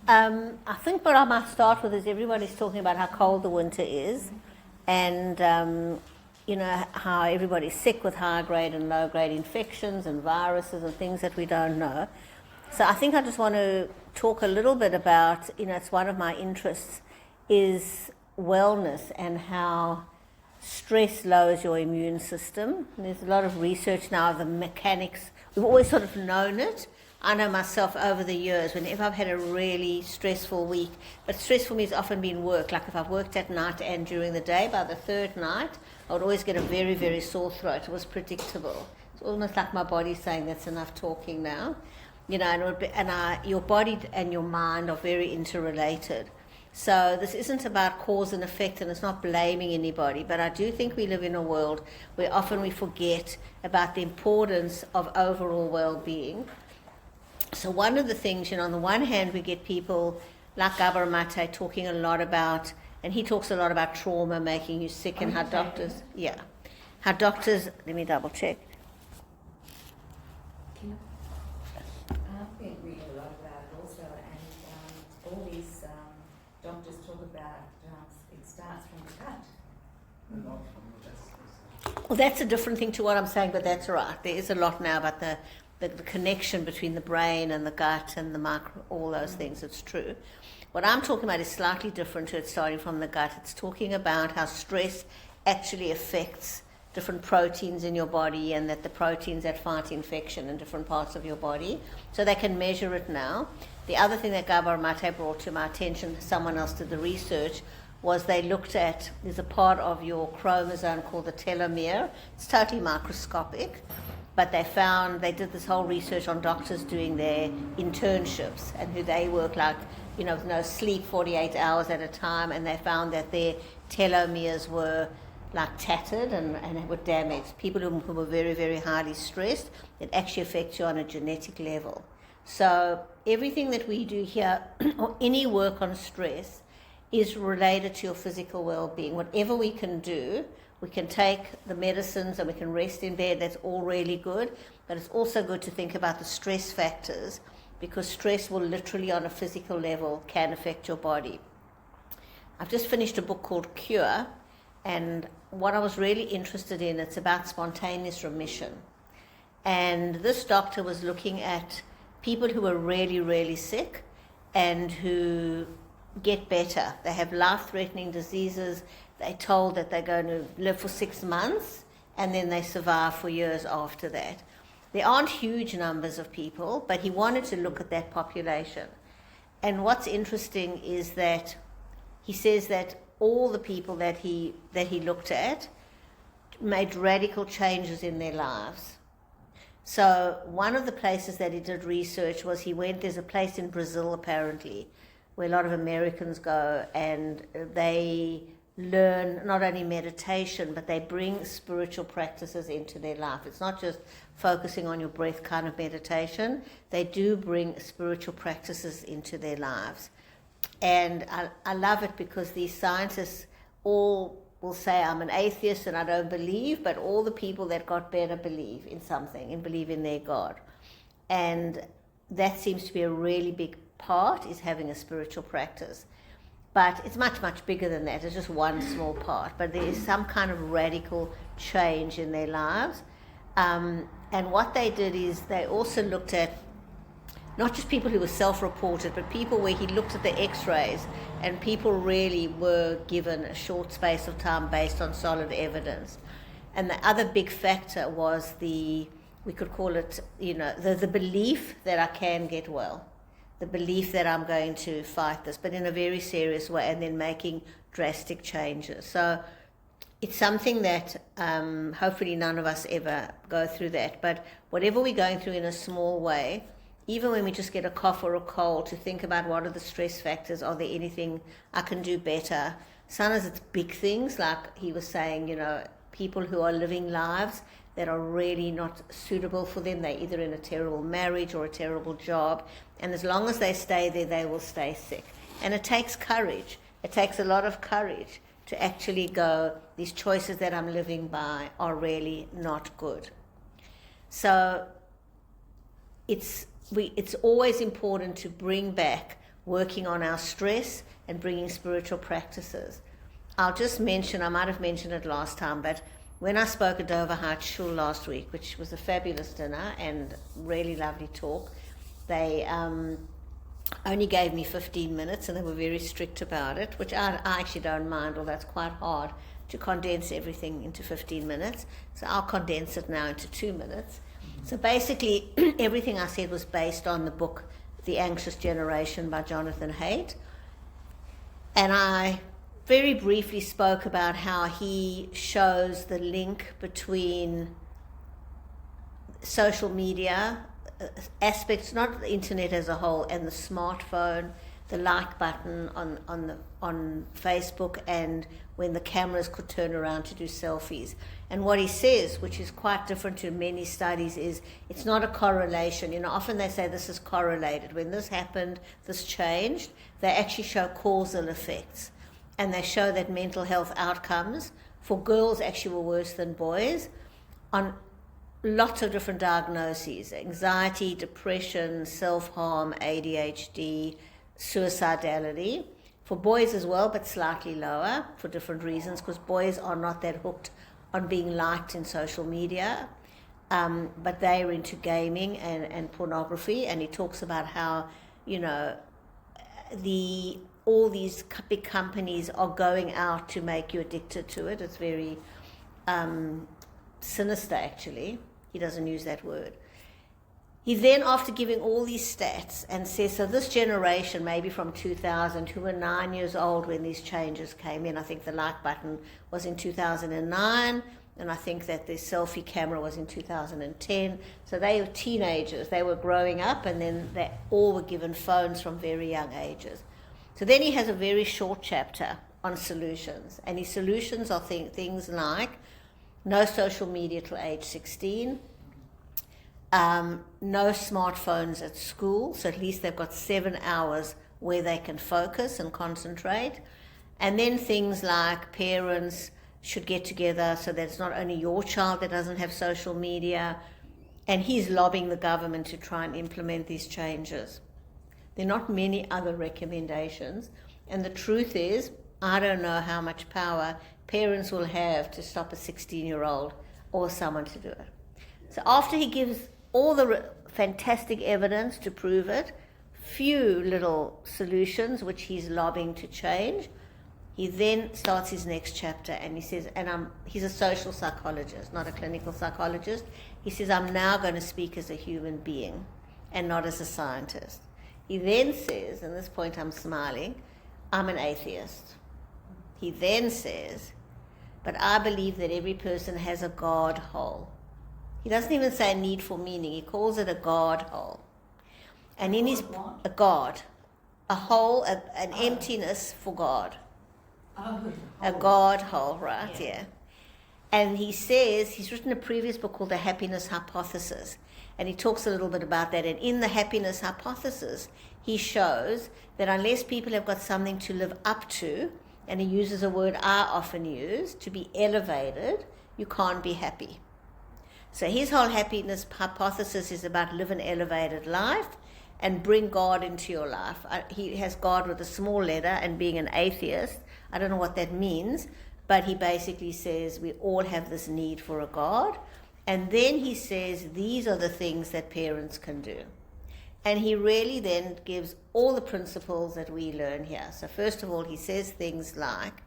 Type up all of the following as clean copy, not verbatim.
I think what I might start with is everybody's talking about how cold the winter is, and how everybody's sick with high grade and low grade infections and viruses and things that we don't know. So I think I just want to talk a little bit about, it's one of my interests, is wellness and how stress lowers your immune system. And there's a lot of research now of the mechanics. We've always sort of known it. I know myself over the years, whenever I've had a really stressful week, but stress for me has often been work. Like if I've worked at night and during the day, by the third night, I would always get a very, very sore throat. It was predictable. It's almost like my body saying that's enough talking now. Your body and your mind are very interrelated. So this isn't about cause and effect, and it's not blaming anybody, but I do think we live in a world where often we forget about the importance of overall well-being. So one of the things, on the one hand, we get people like Gabor Mate talking a lot about, and he talks a lot about trauma making you sick, and how doctors, let me double check. I've been reading a lot about it also, and all these doctors talk about it starts from the gut. Well, that's a different thing to what I'm saying, but that's right. There is a lot now about the connection between the brain and the gut and the all those things. It's true. What I'm talking about is slightly different to it starting from the gut. It's talking about how stress actually affects different proteins in your body, and that the proteins that fight infection in different parts of your body. So they can measure it now. The other thing that Gabor Mate brought to my attention, someone else did the research, was they looked at, there's a part of your chromosome called the telomere. It's totally microscopic. But they did this whole research on doctors doing their internships and who they work like, with no sleep 48 hours at a time, and they found that their telomeres were like tattered and were damaged. People who were very, very highly stressed, it actually affects you on a genetic level. So everything that we do here, or any work on stress, is related to your physical well-being. Whatever we can do, we can take the medicines and we can rest in bed. That's all really good. But it's also good to think about the stress factors, because stress will literally on a physical level can affect your body. I've just finished a book called Cure, and what I was really interested in, it's about spontaneous remission. And this doctor was looking at people who are really, really sick and who get better. They have life-threatening diseases. They're told that they're going to live for 6 months, and then they survive for years after that. There aren't huge numbers of people, but he wanted to look at that population. And what's interesting is that he says that all the people that he looked at made radical changes in their lives. So one of the places that he did research was there's a place in Brazil apparently where a lot of Americans go, and they learn not only meditation, but they bring spiritual practices into their life. It's not just focusing on your breath kind of meditation. They do bring spiritual practices into their lives. And I love it because these scientists all will say, I'm an atheist and I don't believe, but all the people that got better believe in something and believe in their God. And that seems to be a really big part, is having a spiritual practice. But it's much, much bigger than that. It's just one small part. But there is some kind of radical change in their lives. And what they did is they also looked at not just people who were self-reported, but people where he looked at the x-rays, and people really were given a short space of time based on solid evidence. And the other big factor was we could call it, the belief that I can get well. The belief that I'm going to fight this, but in a very serious way, and then making drastic changes. So it's something that hopefully none of us ever go through that. But whatever we're going through in a small way, even when we just get a cough or a cold, to think about what are the stress factors, are there anything I can do better? Sometimes it's big things, like he was saying, people who are living lives that are really not suitable for them. They're either in a terrible marriage or a terrible job. And as long as they stay there, they will stay sick. And it takes courage. It takes a lot of courage to actually go, these choices that I'm living by are really not good. So it's always important to bring back working on our stress, and bringing spiritual practices. I'll just mention, I might have mentioned it last time, but when I spoke at Dover Heights Shul last week, which was a fabulous dinner and really lovely talk, they only gave me 15 minutes and they were very strict about it, which I actually don't mind, although it's quite hard to condense everything into 15 minutes. So I'll condense it now into 2 minutes. So basically, everything I said was based on the book, The Anxious Generation by Jonathan Haidt. And I very briefly spoke about how he shows the link between social media, aspects, not the internet as a whole, and the smartphone, the like button on Facebook, and when the cameras could turn around to do selfies. And what he says, which is quite different to many studies, is it's not a correlation. You know, often they say this is correlated. When this happened, this changed. They actually show causal effects. And they show that mental health outcomes for girls actually were worse than boys on lots of different diagnoses: anxiety, depression, self-harm, ADHD, suicidality. For boys as well, but slightly lower for different reasons, because boys are not that hooked on being liked in social media, but they're into gaming and pornography. And he talks about how, you know, all these big companies are going out to make you addicted to it. It's very sinister, actually. He doesn't use that word. He then, after giving all these stats, and says, so this generation, maybe from 2000, who were 9 years old when these changes came in, I think the like button was in 2009, and I think that the selfie camera was in 2010. So they were teenagers, they were growing up, and then they all were given phones from very young ages. So then he has a very short chapter on solutions, and his solutions are things like no social media till age 16, no smartphones at school, so at least they've got 7 hours where they can focus and concentrate. And then things like parents should get together so that it's not only your child that doesn't have social media, and he's lobbying the government to try and implement these changes. There are not many other recommendations, and the truth is, I don't know how much power parents will have to stop a 16-year-old or someone to do it. So after he gives all the fantastic evidence to prove it, few little solutions which he's lobbying to change, he then starts his next chapter, and he says, he's a social psychologist, not a clinical psychologist. He says, I'm now going to speak as a human being and not as a scientist. He then says, and at this point I'm smiling, I'm an atheist. He then says, but I believe that every person has a God hole. He doesn't even say a need for meaning. He calls it a God hole. And in his, a God, a hole, an emptiness for God. A God hole, right? Yeah. And he says, he's written a previous book called The Happiness Hypothesis. And he talks a little bit about that. And in the happiness hypothesis, he shows that unless people have got something to live up to, and he uses a word I often use, to be elevated, you can't be happy. So his whole happiness hypothesis is about live an elevated life and bring God into your life. He has God with a small letter, and being an atheist, I don't know what that means, but he basically says we all have this need for a God. And then he says these are the things that parents can do. And he really then gives all the principles that we learn here. So first of all, he says things like,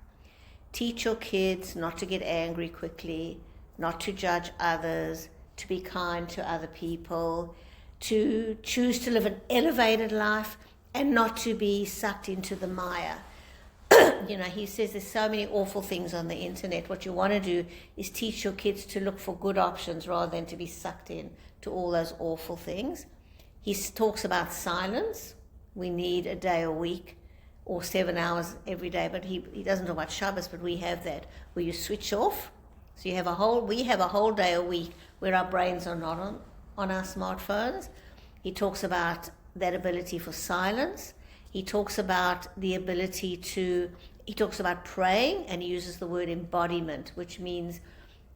teach your kids not to get angry quickly, not to judge others, to be kind to other people, to choose to live an elevated life and not to be sucked into the mire. You know, he says there's so many awful things on the internet. What you want to do is teach your kids to look for good options rather than to be sucked in to all those awful things. He talks about silence. We need a day a week or 7 hours every day, but he doesn't talk about Shabbos, but we have that where you switch off. So we have a whole day a week where our brains are not on our smartphones. He talks about that ability for silence. He talks about the ability he talks about praying, and he uses the word embodiment, which means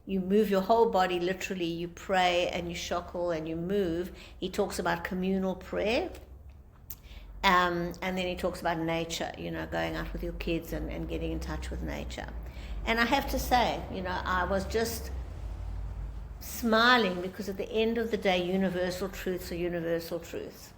you move your whole body, literally, you pray and you shackle and you move. He talks about communal prayer. And then he talks about nature, going out with your kids and getting in touch with nature. And I have to say, I was just smiling because at the end of the day, universal truths are universal truths.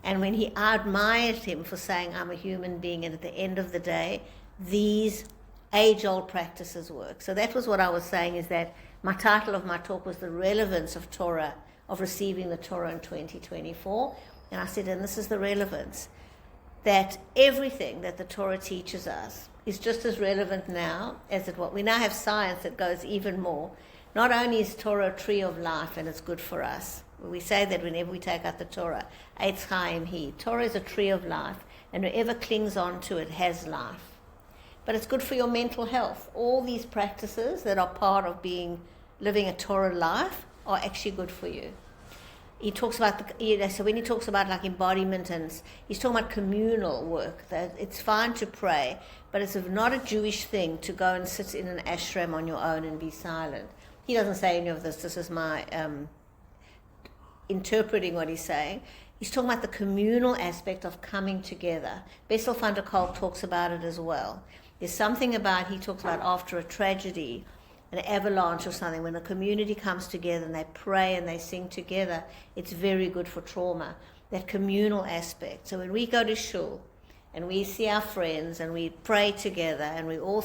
And when I admired him for saying, I'm a human being, and at the end of the day, these age-old practices work. So that was what I was saying, is that my title of my talk was The Relevance of Torah, of Receiving the Torah in 2024. And I said, and this is the relevance, that everything that the Torah teaches us is just as relevant now as it was. We now have science that goes even more. Not only is Torah a tree of life and it's good for us. We say that whenever we take out the Torah, Eitz Chaim Hi. Torah is a tree of life, and whoever clings on to it has life. But it's good for your mental health. All these practices that are part of living a Torah life are actually good for you. He talks about, so when he talks about like embodiment, and he's talking about communal work, that it's fine to pray, but it's not a Jewish thing to go and sit in an ashram on your own and be silent. He doesn't say any of this. This is my interpreting what he's saying. He's talking about the communal aspect of coming together. Bessel van der Kolk talks about it as well. There's something about, he talks about after a tragedy, an avalanche or something, when the community comes together and they pray and they sing together, it's very good for trauma, that communal aspect. So when we go to shul and we see our friends and we pray together and we all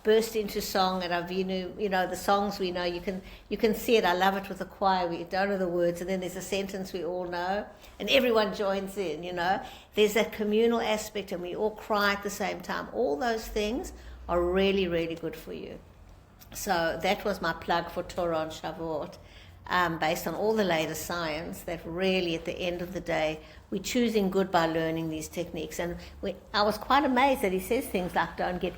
burst into song at Avinu, the songs we know, you can see it. I love it with the choir. We don't know the words, and then there's a sentence we all know and everyone joins in, There's that communal aspect, and we all cry at the same time. All those things are really, really good for you. So that was my plug for Torah on Shavuot, based on all the latest science, that really at the end of the day, we're choosing good by learning these techniques. And I was quite amazed that he says things like, don't get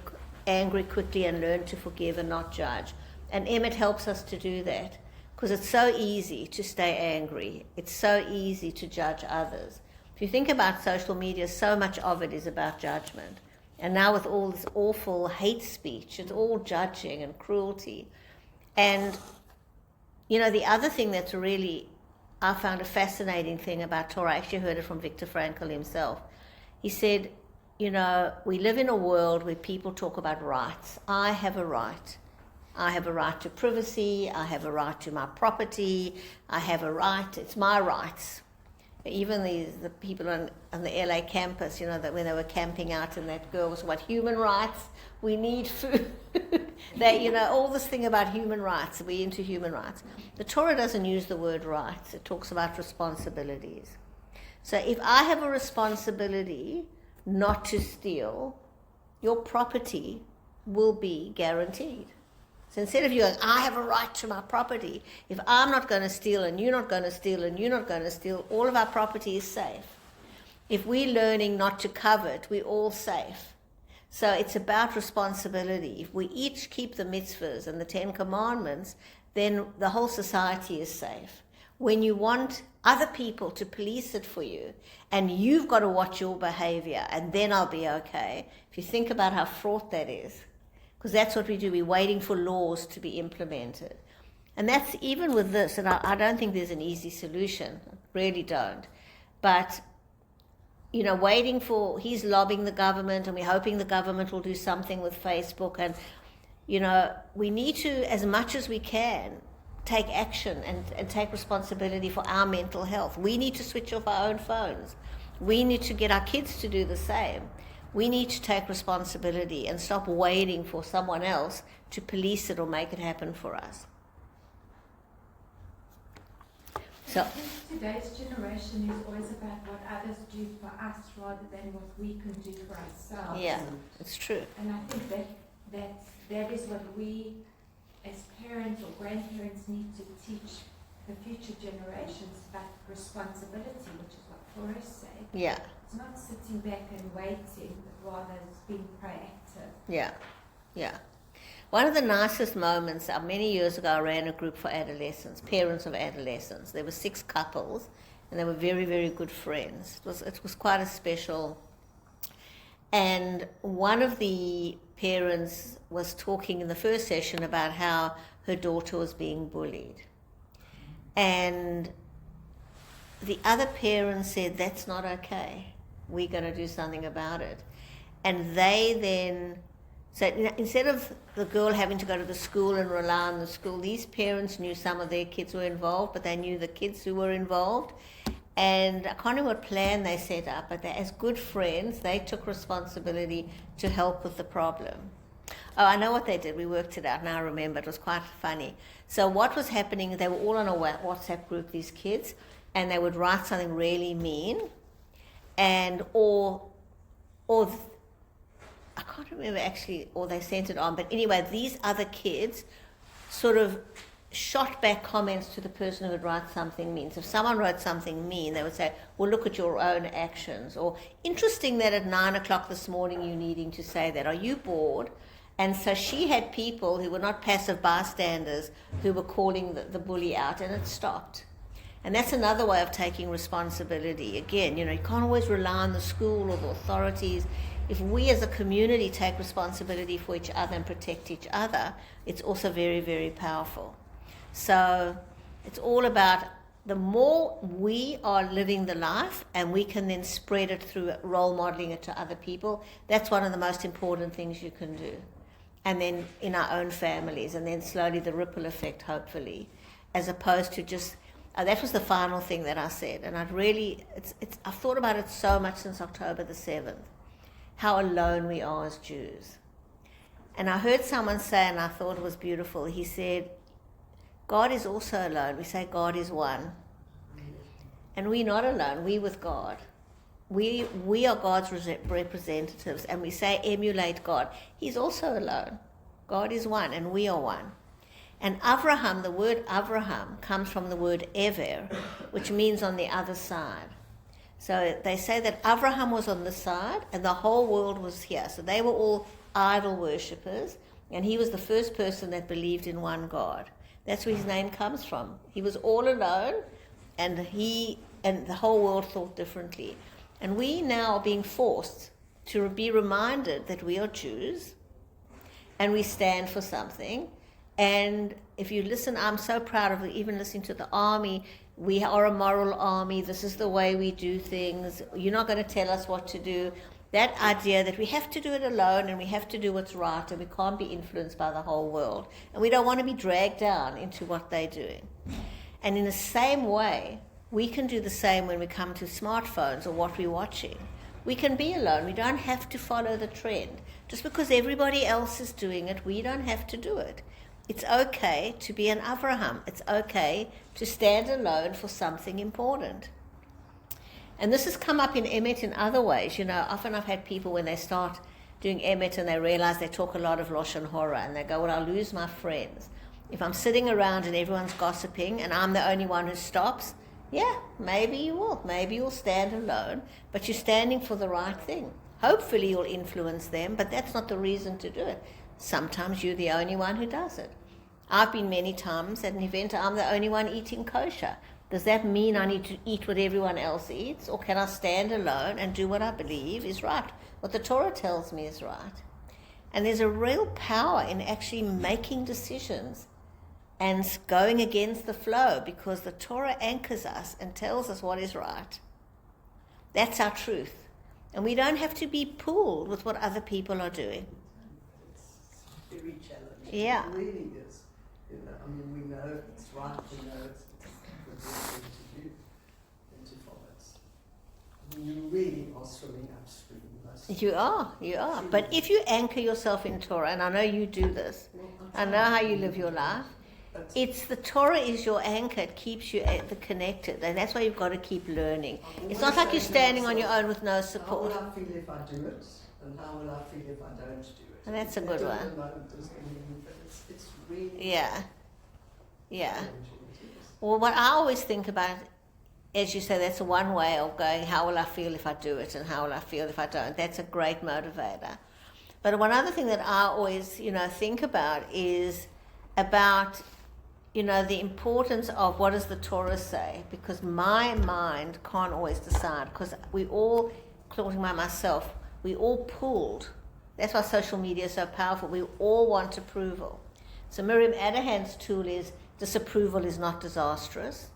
angry quickly and learn to forgive and not judge. And Emmett helps us to do that, because it's so easy to stay angry. It's so easy to judge others. If you think about social media, so much of it is about judgment. And now with all this awful hate speech, it's all judging and cruelty. And, the other thing that's really, I found a fascinating thing about Torah, I actually heard it from Viktor Frankl himself. He said, we live in a world where people talk about rights. I have a right. I have a right to privacy. I have a right to my property. I have a right. It's my rights. Even the people on the LA campus, that when they were camping out, and that girl was, human rights? We need food. All this thing about human rights. We're into human rights. The Torah doesn't use the word rights. It talks about responsibilities. So if I have a responsibility not to steal, your property will be guaranteed. So instead of you going, I have a right to my property, if I'm not going to steal and you're not going to steal and you're not going to steal, all of our property is safe. If we're learning not to covet, we're all safe. So it's about responsibility. If we each keep the mitzvahs and the 10 commandments, then the whole society is safe. When you want other people to police it for you, and you've got to watch your behavior, and then I'll be okay. If you think about how fraught that is, because that's what we do. We're waiting for laws to be implemented. And that's even with this, and I don't think there's an easy solution. I really don't. But, waiting for, he's lobbying the government, and we're hoping the government will do something with Facebook. And, we need to, as much as we can, take action and take responsibility for our mental health. We need to switch off our own phones. We need to get our kids to do the same. We need to take responsibility and stop waiting for someone else to police it or make it happen for us. So today's generation is always about what others do for us rather than what we can do for ourselves. Yeah, it's true. And I think that is what we as parents or grandparents need to teach the future generations about responsibility, which is what Torah says. Yeah. It's not sitting back and waiting, but rather it's being proactive. Yeah. One of the nicest moments, many years ago, I ran a group for adolescents, parents of adolescents. There were 6 couples, and they were very, very good friends. It was quite a special. And one of the parents was talking in the first session about how her daughter was being bullied. And the other parent said, that's not okay. We're going to do something about it. And they then, so instead of the girl having to go to the school and rely on the school, these parents knew some of their kids were involved, but they knew the kids who were involved. And I can't remember what plan they set up, but they, as good friends, they took responsibility to help with the problem. Oh, I know what they did. We worked it out. Now I remember. It was quite funny. So what was happening, they were all on a WhatsApp group, these kids, and they would write something really mean, and or I can't remember actually, or they sent it on, but anyway, these other kids sort of shot back comments to the person who would write something mean. So if someone wrote something mean, they would say, well, look at your own actions. Or, interesting that at 9 o'clock this morning you're needing to say that. Are you bored? And so she had people who were not passive bystanders who were calling the bully out, and it stopped. And that's another way of taking responsibility. Again, you can't always rely on the school or the authorities. If we as a community take responsibility for each other and protect each other, it's also very, very powerful. So it's all about the more we are living the life and we can then spread it through role modeling it to other people, that's one of the most important things you can do. And then in our own families, and then slowly the ripple effect, hopefully, as opposed to just, that was the final thing that I said. And I've thought about it so much since October the 7th, how alone we are as Jews. And I heard someone say, and I thought it was beautiful, he said, God is also alone. We say God is one. And we're not alone. We're with God. We are God's representatives, and we say emulate God. He's also alone. God is one, and we are one. And Avraham, the word Avraham, comes from the word Ever, which means on the other side. So they say that Avraham was on the side, and the whole world was here. So they were all idol worshippers, and he was the first person that believed in one God. That's where his name comes from. He was all alone, and the whole world thought differently. And we now are being forced to be reminded that we are Jews, and we stand for something. And if you listen, I'm so proud of even listening to the army. We are a moral army. This is the way we do things. You're not going to tell us what to do. That idea that we have to do it alone and we have to do what's right and we can't be influenced by the whole world. And we don't want to be dragged down into what they're doing. And in the same way, we can do the same when we come to smartphones or what we're watching. We can be alone. We don't have to follow the trend. Just because everybody else is doing it, we don't have to do it. It's okay to be an Avraham. It's okay to stand alone for something important. And this has come up in Emet in other ways. Often I've had people when they start doing Emet and they realize they talk a lot of Lashon Hora and they go, well, I'll lose my friends. If I'm sitting around and everyone's gossiping and I'm the only one who stops, yeah, maybe you will. Maybe you'll stand alone, but you're standing for the right thing. Hopefully you'll influence them, but that's not the reason to do it. Sometimes you're the only one who does it. I've been many times at an event, I'm the only one eating kosher. Does that mean I need to eat what everyone else eats? Or can I stand alone and do what I believe is right? What the Torah tells me is right. And there's a real power in actually making decisions and going against the flow, because the Torah anchors us and tells us what is right. That's our truth. And we don't have to be pulled with what other people are doing. It's very challenging. Yeah. It really is. We know it's right, we know it's the good thing to do and to follow it. You really are swimming upstream. You are. But if you anchor yourself in Torah, and I know you do this, I know how you live your life, it's the Torah is your anchor. It keeps you connected, and that's why you've got to keep learning. It's not like you're standing on your own with no support. How will I feel if I do it, and how will I feel if I don't do it? And that's a good one. It's really Yeah. Well, what I always think about, as you say, that's one way of going, how will I feel if I do it, and how will I feel if I don't? That's a great motivator. But one other thing that I always, think about is about, the importance of what does the Torah say? Because my mind can't always decide, because we all, including myself, we all pulled. That's why social media is so powerful. We all want approval. So Miriam Adahan's tool is disapproval is not disastrous.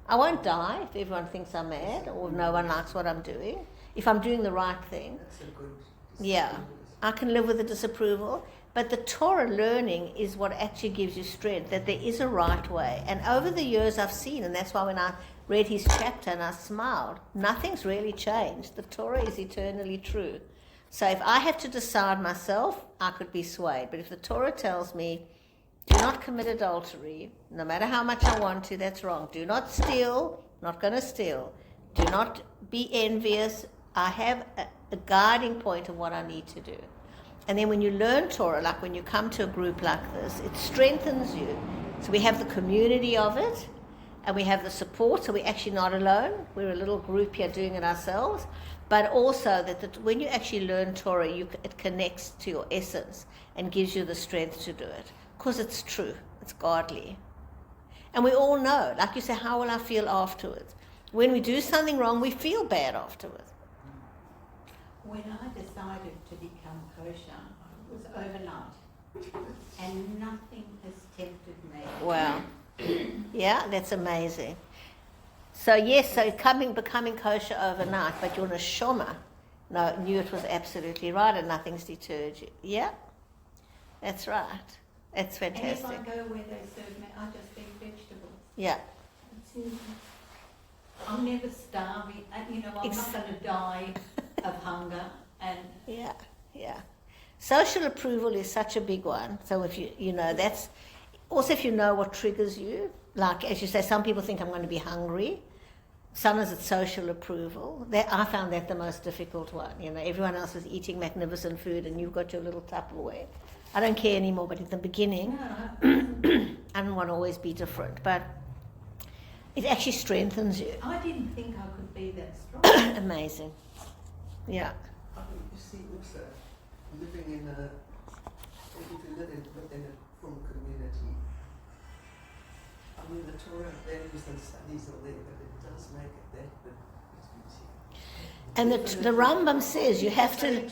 I won't die if everyone thinks I'm mad or no one likes what I'm doing. If I'm doing the right thing, That's a good. yeah, I can live with the disapproval. But the Torah learning is what actually gives you strength, that there is a right way. And over the years I've seen, and that's why when I read his chapter and I smiled, nothing's really changed. The Torah is eternally true. So if I have to decide myself, I could be swayed. But if the Torah tells me, do not commit adultery, no matter how much I want to, that's wrong. Do not steal, not going to steal. Do not be envious. I have a guiding point of what I need to do. And then when you learn Torah, like when you come to a group like this, it strengthens you. So we have the community of it, and we have the support, so we're actually not alone. We're a little group here doing it ourselves. But also that when you actually learn Torah, it connects to your essence and gives you the strength to do it. Because it's true, it's godly. And we all know, like you say, how will I feel afterwards? When we do something wrong, we feel bad afterwards. When I decided to become kosher, it was overnight, and nothing has tempted me. Wow. Yeah, that's amazing. So yes, so becoming kosher overnight, but your neshama knew it was absolutely right and nothing's deterred you. Yeah, that's right. That's fantastic. And if I go where they serve me, I just eat vegetables. Yeah. I'm never starving, and I'm not going to die of hunger. And Yeah. Social approval is such a big one. So if that's also if you know what triggers you. Like as you say, some people think I'm going to be hungry. Sometimes it's social approval. I found that the most difficult one. Everyone else is eating magnificent food, and you've got your little Tupperware. I don't care anymore, but at the beginning, I don't want to always be different. But it actually strengthens you. I didn't think I could be that strong. Amazing. Yeah. I mean, you see also living if you live within a full community, I mean the Torah values and studies are there, but it does make it that bit easy. And the Rambam says you have to...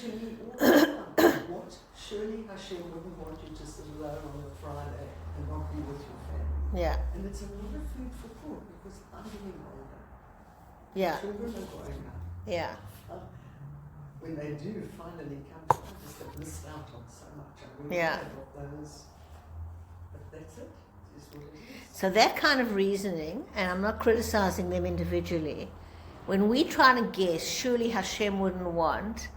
What? Surely Hashem wouldn't want you to sit alone on a Friday and not be with your family. Yeah. And it's a lot of food for thought because I'm getting older. Yeah. Children are growing up. Yeah. When they do finally come to, I just have missed out on so much. I really Yeah. have those. But that's it. It's what it is. So that kind of reasoning, and I'm not criticizing them individually, when we try to guess, surely Hashem wouldn't want,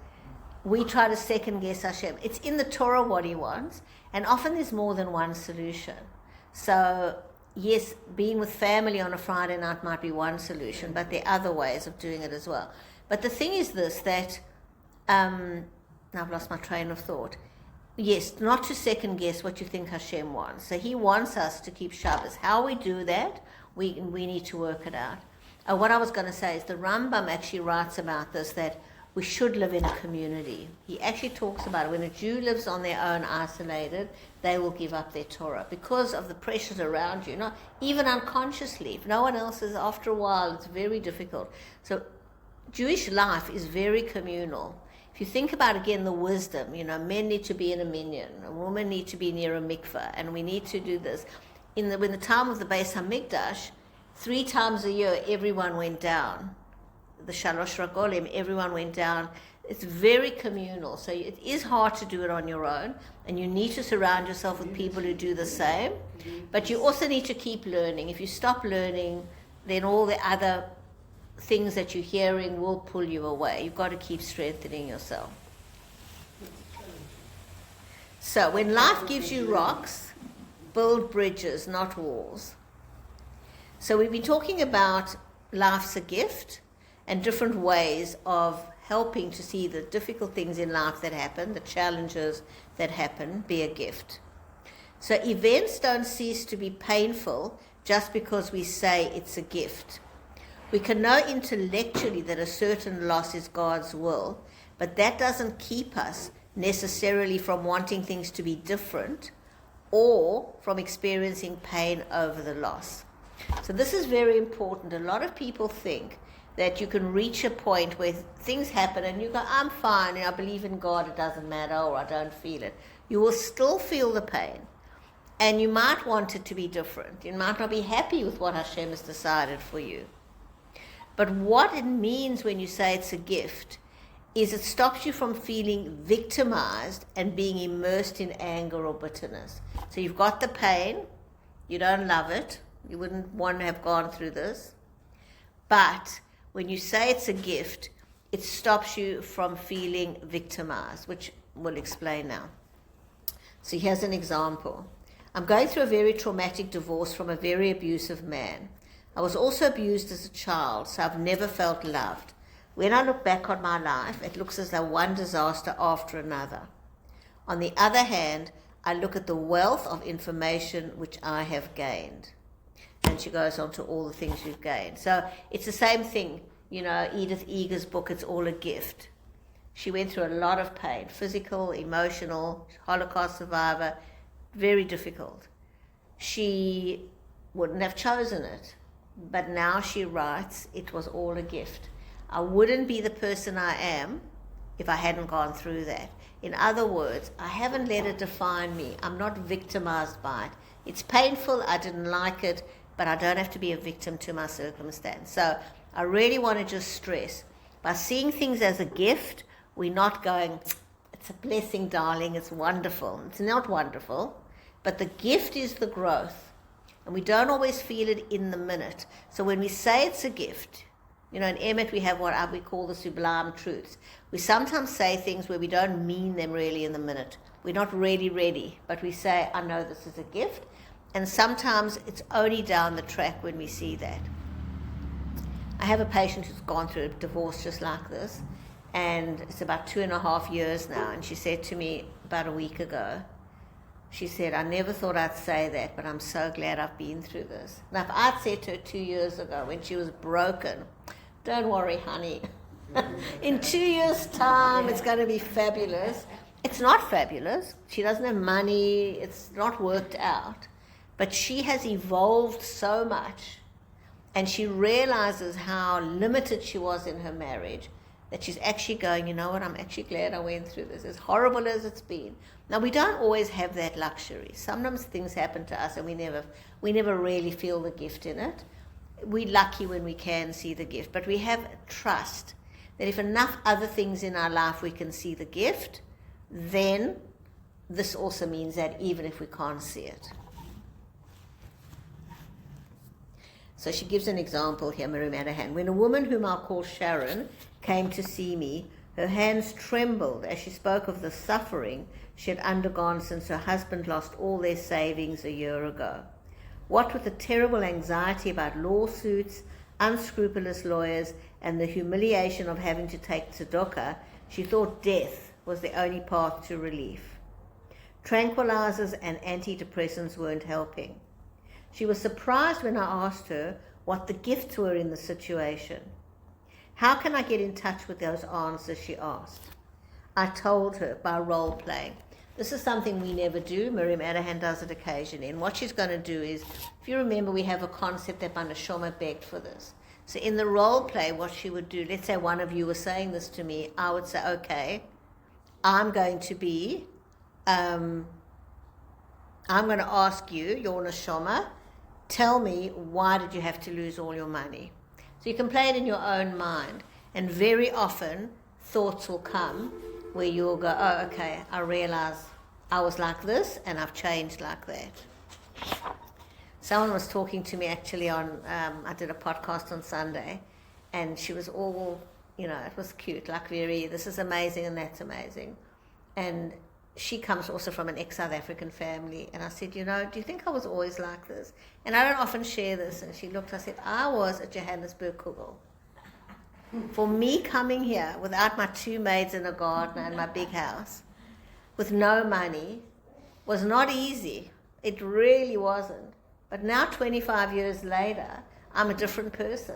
we try to second guess Hashem. It's in the Torah what he wants, and often there's more than one solution. So yes, being with family on a Friday night might be one solution, but there are other ways of doing it as well. But the thing is this, that, now I've lost my train of thought. Yes, not to second guess what you think Hashem wants. So he wants us to keep Shabbos. How we do that, we need to work it out. What I was going to say is the Rambam actually writes about this, that we should live in a community. He actually talks about it. When a Jew lives on their own, isolated, they will give up their Torah because of the pressures around you, even unconsciously. If no one else is, after a while, it's very difficult. So Jewish life is very communal. If you think about, again, the wisdom, men need to be in a minyan, a woman needs to be near a mikveh, and we need to do this. When the time of the Beis HaMikdash, 3 times a year, everyone went down. The Shalosh Ragolim, everyone went down. It's very communal, so it is hard to do it on your own, and you need to surround yourself with people who do the same, but you also need to keep learning. If you stop learning, then all the other things that you're hearing will pull you away. You've got to keep strengthening yourself. So when life gives you rocks, build bridges, not walls. So we've been talking about life's a gift and different ways of helping to see the difficult things in life that happen, the challenges that happen, be a gift. So events don't cease to be painful just because we say it's a gift. We can know intellectually that a certain loss is God's will, but that doesn't keep us necessarily from wanting things to be different or from experiencing pain over the loss. So this is very important. A lot of people think that you can reach a point where things happen and you go, I'm fine, and I believe in God, it doesn't matter, or I don't feel it. You will still feel the pain. And you might want it to be different. You might not be happy with what Hashem has decided for you. But what it means when you say it's a gift is it stops you from feeling victimized and being immersed in anger or bitterness. So you've got the pain, you don't love it, you wouldn't want to have gone through this. But when you say it's a gift, it stops you from feeling victimized, which we'll explain now. So here's an example. I'm going through a very traumatic divorce from a very abusive man. I was also abused as a child, so I've never felt loved. When I look back on my life, it looks as though one disaster after another. On the other hand, I look at the wealth of information which I have gained. And she goes on to all the things you've gained. So it's the same thing, you know, Edith Eger's book, It's All a Gift. She went through a lot of pain, physical, emotional, Holocaust survivor, very difficult. She wouldn't have chosen it, but now she writes, it was all a gift. I wouldn't be the person I am if I hadn't gone through that. In other words, I haven't let it define me. I'm not victimized by it. It's painful, I didn't like it, but I don't have to be a victim to my circumstance. So I really want to just stress, by seeing things as a gift, we're not going, it's a blessing, darling, it's wonderful. It's not wonderful, but the gift is the growth. And we don't always feel it in the minute. So when we say it's a gift, you know, in Emmett we have what we call the sublime truths. We sometimes say things where we don't mean them really in the minute. We're not really ready, but we say, I know this is a gift. And sometimes it's only down the track when we see that. I have a patient who's gone through a divorce just like this, and it's about 2.5 years now, and she said to me about a week ago, she said, I never thought I'd say that, but I'm so glad I've been through this. Now, if I'd said to her 2 years ago when she was broken, don't worry, honey, in 2 years' time it's going to be fabulous. It's not fabulous. She doesn't have money. It's not worked out. But she has evolved so much, and she realizes how limited she was in her marriage, that she's actually going, you know what, I'm actually glad I went through this, as horrible as it's been. Now, we don't always have that luxury. Sometimes things happen to us and we never really feel the gift in it. We're lucky when we can see the gift, but we have trust that if enough other things in our life we can see the gift, then this also means that even if we can't see it. So she gives an example here, Mary Manahan. When a woman whom I'll call Sharon came to see me, her hands trembled as she spoke of the suffering she had undergone since her husband lost all their savings a year ago. What with the terrible anxiety about lawsuits, unscrupulous lawyers, and the humiliation of having to take tzedakah, she thought death was the only path to relief. Tranquilizers and antidepressants weren't helping. She was surprised when I asked her what the gifts were in the situation. How can I get in touch with those answers, she asked. I told her by role-playing. This is something we never do. Miriam Adahan does it occasionally. And what she's going to do is, if you remember, we have a concept that Bana Shoma begged for this. So in the role-play, what she would do, let's say one of you was saying this to me, I would say, okay, I'm going to ask you, your Neshama, tell me, why did you have to lose all your money? So you can play it in your own mind. And very often, thoughts will come where you'll go, oh, okay, I realize I was like this and I've changed like that. Someone was talking to me actually on, I did a podcast on Sunday, and she was all, it was cute, like very, this is amazing and that's amazing. And she comes also from an ex-South African family. And I said, do you think I was always like this? And I don't often share this. And she looked, I said, I was at Johannesburg Kugel. For me coming here without my 2 maids in a garden and my big house, with no money, was not easy. It really wasn't. But now, 25 years later, I'm a different person.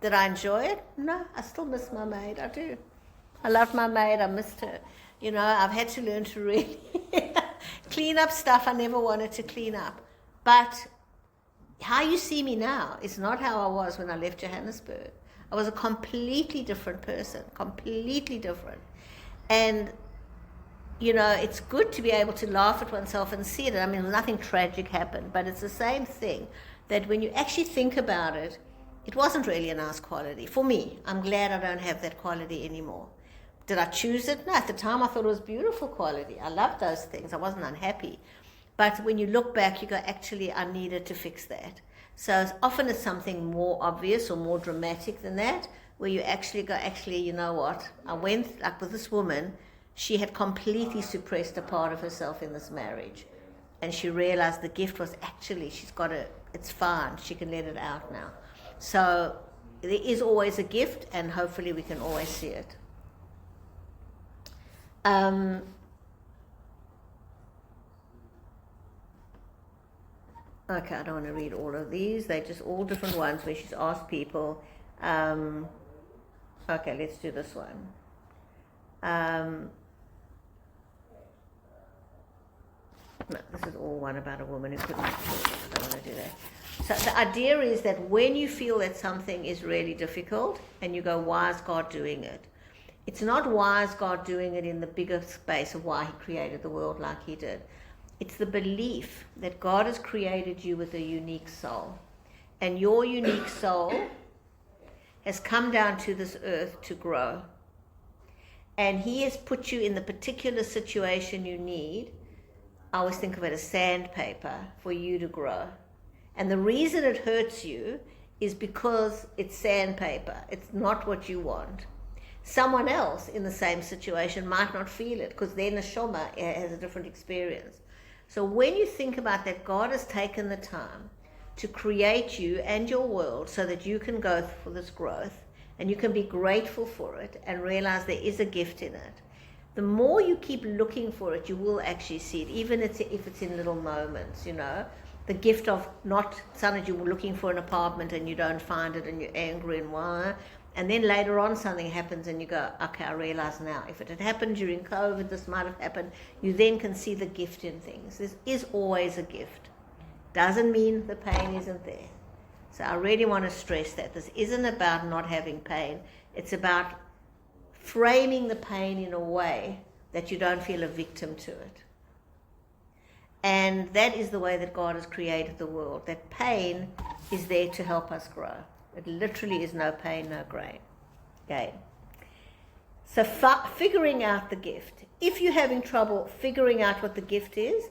Did I enjoy it? No, I still miss my maid. I do. I loved my maid. I missed her. I've had to learn to really clean up stuff I never wanted to clean up. But how you see me now is not how I was when I left Johannesburg. I was a completely different person, completely different. And you know, it's good to be able to laugh at oneself and see it. I mean, nothing tragic happened, but it's the same thing, that when you actually think about it, it wasn't really a nice quality. For me, I'm glad I don't have that quality anymore. Did I choose it? No, at the time I thought it was beautiful quality. I loved those things. I wasn't unhappy. But when you look back, you go, actually, I needed to fix that. So as often it's something more obvious or more dramatic than that, where you actually go, actually, you know what? I went, like with this woman, she had completely suppressed a part of herself in this marriage. And she realized the gift was actually, it's fine. She can let it out now. So there is always a gift, and hopefully we can always see it. Okay, I don't want to read all of these. They're just all different ones where she's asked people. Okay, let's do this one. No, this is all one about a woman who couldn't afford it. I don't want to do that. So the idea is that when you feel that something is really difficult and you go, why is God doing it? It's not why is God doing it in the bigger space of why he created the world like he did. It's the belief that God has created you with a unique soul. And your unique soul has come down to this earth to grow. And he has put you in the particular situation you need. I always think of it as sandpaper for you to grow. And the reason it hurts you is because it's sandpaper. It's not what you want. Someone else in the same situation might not feel it, because their neshama has a different experience. So when you think about that, God has taken the time to create you and your world so that you can go for this growth and you can be grateful for it and realize there is a gift in it. The more you keep looking for it, you will actually see it, even if it's in little moments, you know. The gift of not suddenly you're looking for an apartment and you don't find it and you're angry and why. And then later on something happens and you go, okay, I realize now. If it had happened during COVID, this might have happened. You then can see the gift in things. This is always a gift. Doesn't mean the pain isn't there. So I really want to stress that. This isn't about not having pain. It's about framing the pain in a way that you don't feel a victim to it. And that is the way that God has created the world. That pain is there to help us grow. It literally is no pain, no gain. So figuring out the gift. If you're having trouble figuring out what the gift is,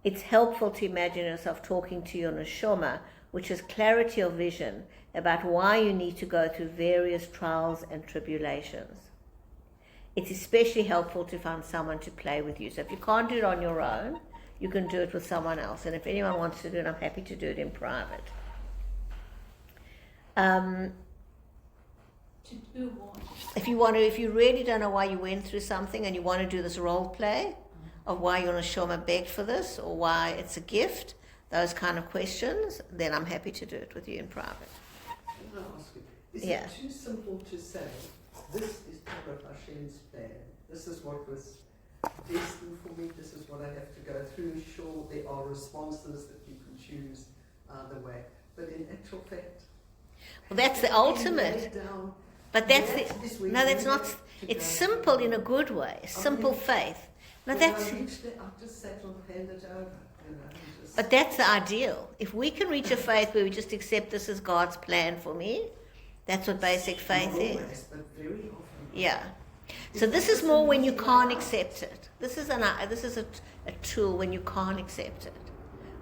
it's helpful to imagine yourself talking to your neshama, which is clarity of vision about why you need to go through various trials and tribulations. It's especially helpful to find someone to play with you. So if you can't do it on your own, you can do it with someone else. And if anyone wants to do it, I'm happy to do it in private. To do what? If you really don't know why you went through something and you want to do this role play of why your neshama begged for this or why it's a gift, those kind of questions, then I'm happy to do it with you in private. Can I ask you, is Yeah. it too simple to say, this is Torah Hashem's plan, this is what was destined for me, this is what I have to go through? Sure, there are responses that you can choose either way, but in actual fact, Well, that's the ultimate. But that's that's not, it's simple in a good way, simple faith. No, I that's, just sat and handed over, but that's the ideal. If we can reach a faith where we just accept this is God's plan for me, that's what basic faith is. But very often. Yeah. So this is more when you can't accept it. This is a tool when you can't accept it,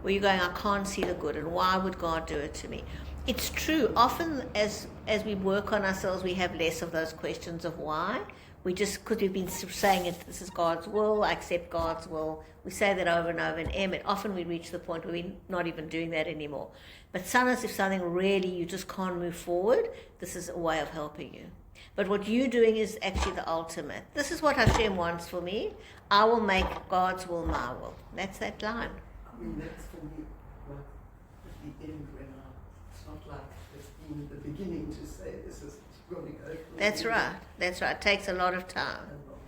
where you're going, I can't see the good, and why would God do it to me? It's true. Often as we work on ourselves, we have less of those questions of why. We just, because we've been saying it, this is God's will, I accept God's will. We say that over and over and often we reach the point where we're not even doing that anymore. But sometimes if something really, you just can't move forward, this is a way of helping you. But what you're doing is actually the ultimate. This is what Hashem wants for me. I will make God's will my will. That's that line. I mean, that's for me, like, at the end when it's not like it's been the beginning to say this is going to go through. That's right. That's right. It takes a lot of time. A lot.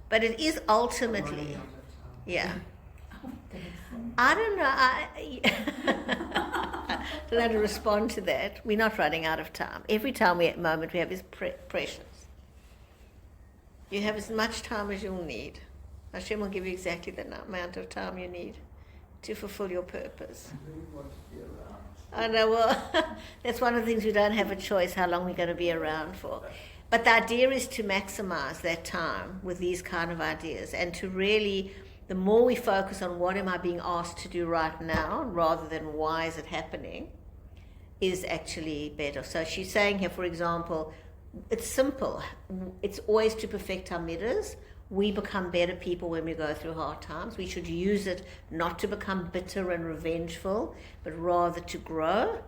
But it is I'm ultimately, running out of time. yeah. Oh, I don't know. I don't know how to respond to that. We're not running out of time. Every moment we have is precious. You have as much time as you'll need. Hashem will give you exactly the amount of time you need to fulfill your purpose. I know, well, that's one of the things we don't have a choice how long we're going to be around for. But the idea is to maximize that time with these kind of ideas, and to really, the more we focus on what am I being asked to do right now rather than why is it happening, is actually better. So she's saying here, for example, it's simple. It's always to perfect our midas. We become better people when we go through hard times. We should use it not to become bitter and revengeful, but rather to grow,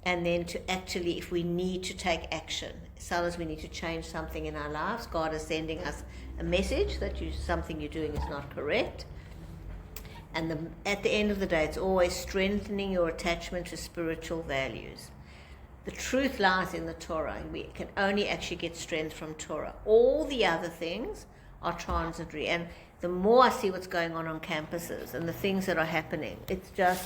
and then to actually, if we need to take action, as long as we need to change something in our lives, God is sending us a message that something you're doing is not correct. And at the end of the day, it's always strengthening your attachment to spiritual values. The truth lies in the Torah. We can only actually get strength from Torah. All the other things are transitory. And the more I see what's going on campuses and the things that are happening, it's just,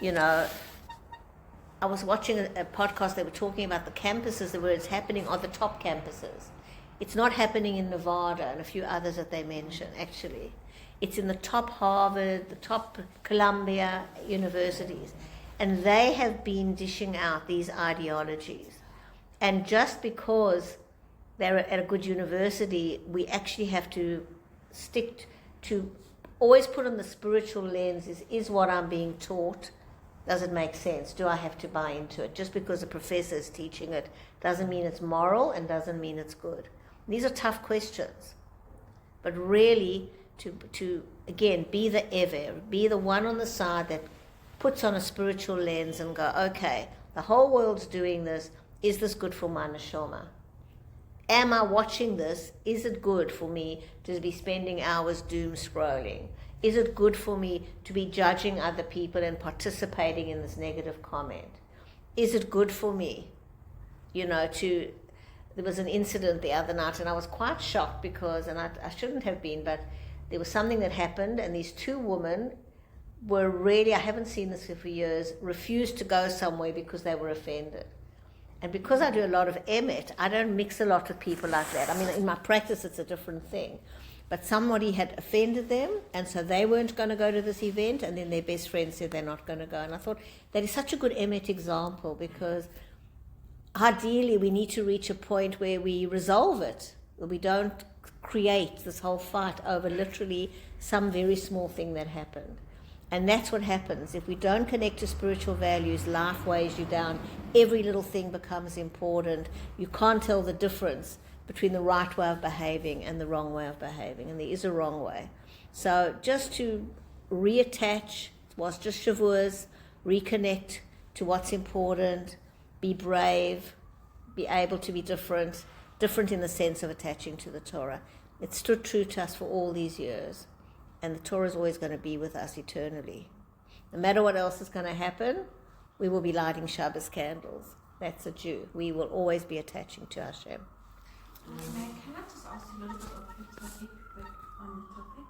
I was watching a podcast, they were talking about the campuses where it's happening are the top campuses. It's not happening in Nevada and a few others that they mention, actually. It's in the top Harvard, the top Columbia universities. And they have been dishing out these ideologies. And just because they're at a good university, we actually have to stick to always put on the spiritual lens, is what I'm being taught, does it make sense? Do I have to buy into it? Just because a professor is teaching it doesn't mean it's moral and doesn't mean it's good. These are tough questions. But really, to again, be the ever, be the one on the side that puts on a spiritual lens and go, okay, the whole world's doing this. Is this good for my neshama? Am I watching this? Is it good for me to be spending hours doom scrolling? Is it good for me to be judging other people and participating in this negative comment? Is it good for me, there was an incident the other night and I was quite shocked because, and I shouldn't have been, but there was something that happened and these two women were really, I haven't seen this for years, refused to go somewhere because they were offended. And because I do a lot of emet, I don't mix a lot with people like that. I mean, in my practice, it's a different thing. But somebody had offended them, and so they weren't going to go to this event, and then their best friend said they're not going to go. And I thought that is such a good emet example, because ideally we need to reach a point where we resolve it, where we don't create this whole fight over literally some very small thing that happened. And that's what happens. If we don't connect to spiritual values, life weighs you down. Every little thing becomes important. You can't tell the difference between the right way of behaving and the wrong way of behaving. And there is a wrong way. So just to reattach, it was just Shavuos, reconnect to what's important, be brave, be able to be different in the sense of attaching to the Torah. It stood true to us for all these years. And the Torah is always going to be with us eternally. No matter what else is going to happen, we will be lighting Shabbos candles. That's a Jew. We will always be attaching to Hashem. Can I just ask a little bit off the topic, but on the topic?